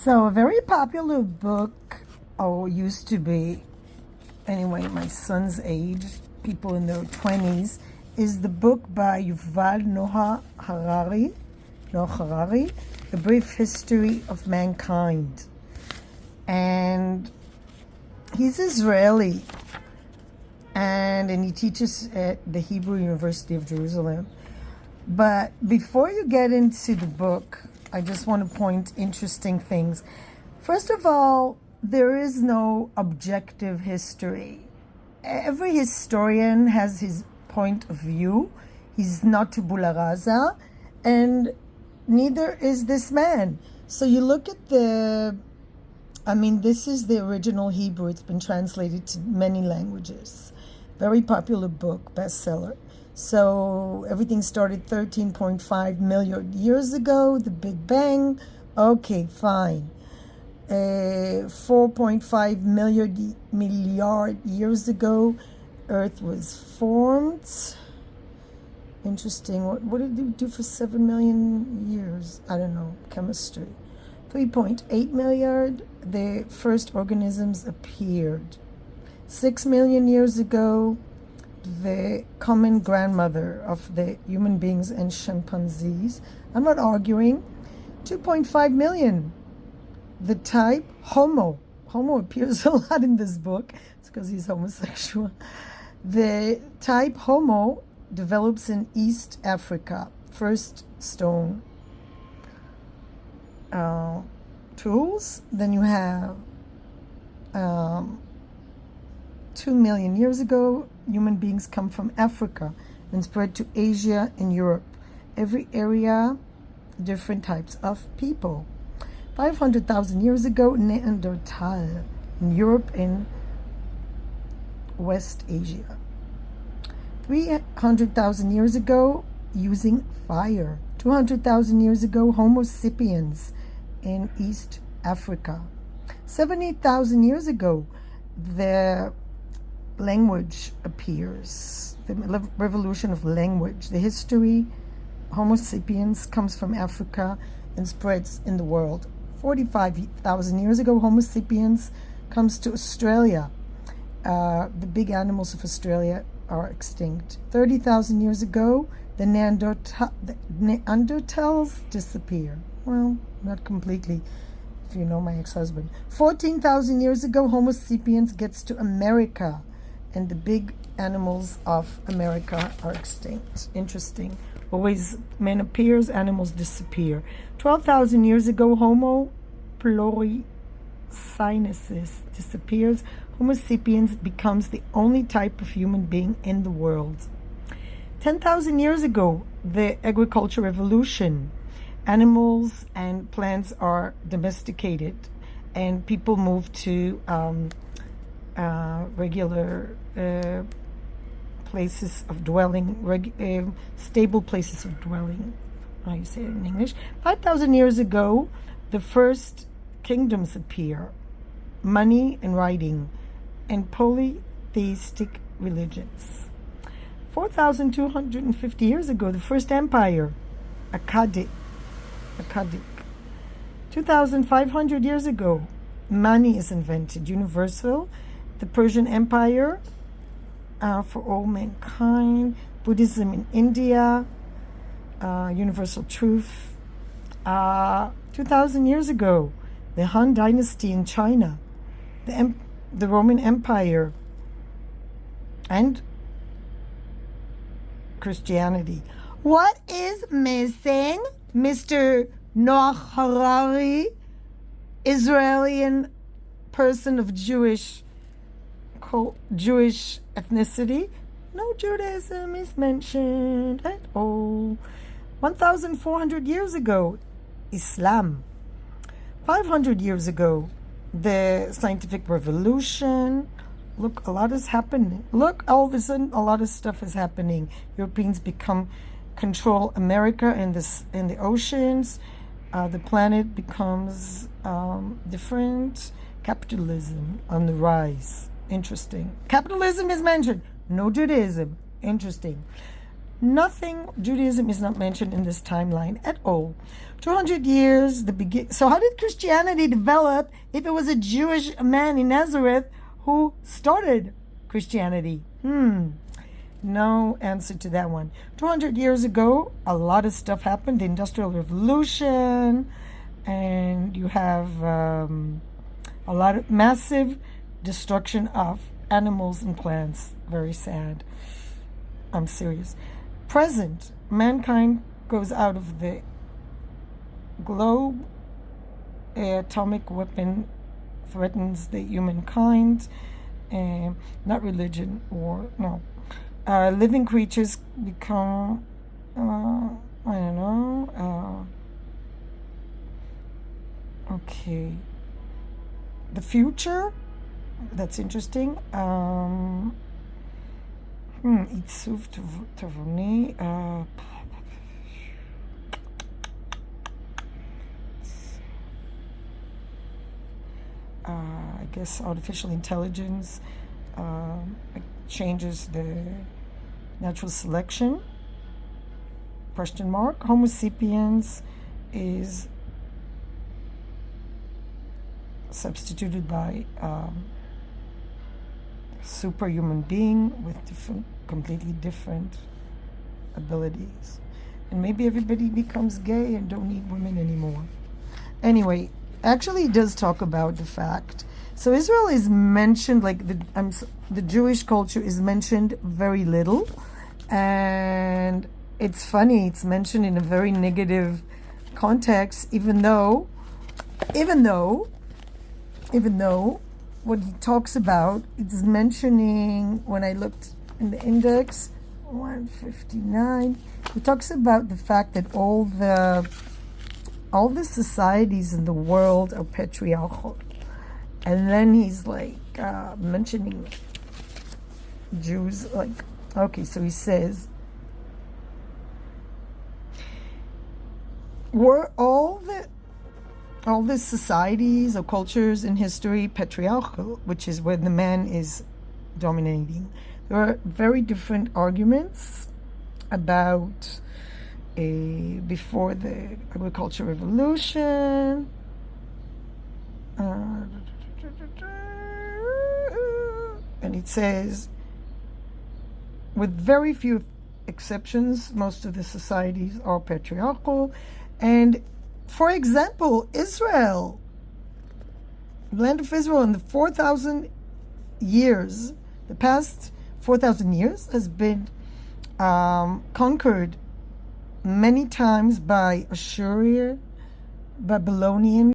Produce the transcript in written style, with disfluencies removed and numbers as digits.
So a very popular book, or used to be, anyway, my son's age, people in their 20s, is the book by Noah Harari, A Brief History of Mankind. And he's Israeli, and he teaches at the Hebrew University of Jerusalem. But before you get into the book, I just want to point interesting things. First of all, there is no objective history. Every historian has his point of view. He's not tabula rasa, and neither is this man. So you look at this is the original Hebrew. It's been translated to many languages. Very popular book, bestseller. So everything started 13.5 million years ago, the Big Bang. Okay, fine. 4.5 milliard years ago, Earth was formed. Interesting. What did it do for 7 million years? I don't know. Chemistry. 3.8 milliard, the first organisms appeared. 6 million years ago, the common grandmother of the human beings and chimpanzees. I'm not arguing. 2.5 million. The type Homo. Homo appears a lot in this book. It's because he's homosexual. The type Homo develops in East Africa. First stone tools. Then you have 2 million years ago, human beings come from Africa and spread to Asia and Europe. Every area, different types of people. 500,000 years ago, Neanderthal in Europe and West Asia. 300,000 years ago, using fire. 200,000 years ago, Homo sapiens in East Africa. 70,000 years ago, the language appears, the revolution of language. The history, Homo sapiens comes from Africa and spreads in the world. 45,000 years ago, Homo sapiens comes to Australia. The big animals of Australia are extinct. 30,000 years ago, the Neanderthals disappear. Well, not completely, if you know my ex-husband. 14,000 years ago, Homo sapiens gets to America, and the big animals of America are extinct. Interesting. Always man appears, animals disappear. 12,000 years ago, Homo floresiensis disappears. Homo sapiens becomes the only type of human being in the world. 10,000 years ago, the agricultural revolution. Animals and plants are domesticated, and people move to regular places of dwelling, stable places of dwelling. How you say it in English? 5,000 years ago, the first kingdoms appear: money and writing, and polytheistic religions. 4,250 years ago, the first empire, Akkadic. 2,500 years ago, money is invented, universal. The Persian Empire for all mankind. Buddhism in India, universal truth. 2,000 years ago, the Han Dynasty in China, the Roman Empire, and Christianity. What is missing? Mr. Noah Harari, Israeli person of Jewish ethnicity. No Judaism is mentioned at all. 1,400 years ago, Islam. 500 years ago, the scientific revolution. Look, a lot is happening. Look, all of a sudden, a lot of stuff is happening. Europeans control America and the oceans. The planet becomes different. Capitalism on the rise. Interesting. Capitalism is mentioned. No Judaism. Interesting. Judaism is not mentioned in this timeline at all. 200 years, so how did Christianity develop if it was a Jewish man in Nazareth who started Christianity? No answer to that one. 200 years ago, a lot of stuff happened. The Industrial Revolution, and you have a lot of massive destruction of animals and plants. Very sad. I'm serious. Present, mankind goes out of the globe. An atomic weapon threatens the humankind. Not religion or no. Living creatures become, I don't know. Okay. The future, that's interesting. Itzuv Tavoni. I guess artificial intelligence changes the natural selection. Question mark. Homo sapiens is substituted by superhuman being with completely different abilities. And maybe everybody becomes gay and don't need women anymore. Anyway, actually it does talk about the fact. So Israel is mentioned, like the Jewish culture is mentioned very little. And it's funny, it's mentioned in a very negative context, even though what he talks about, it's mentioning, when I looked in the index, 159, he talks about the fact that all the societies in the world are patriarchal. And then he's like mentioning Jews, like, okay, so he says, were all the societies or cultures in history patriarchal, which is where the man is dominating. There are very different arguments about before the agricultural revolution. And it says, with very few exceptions, most of the societies are patriarchal. And for example, Israel, land of Israel, in the 4,000 years, the past 4,000 years has been conquered many times by Assyria, Babylonian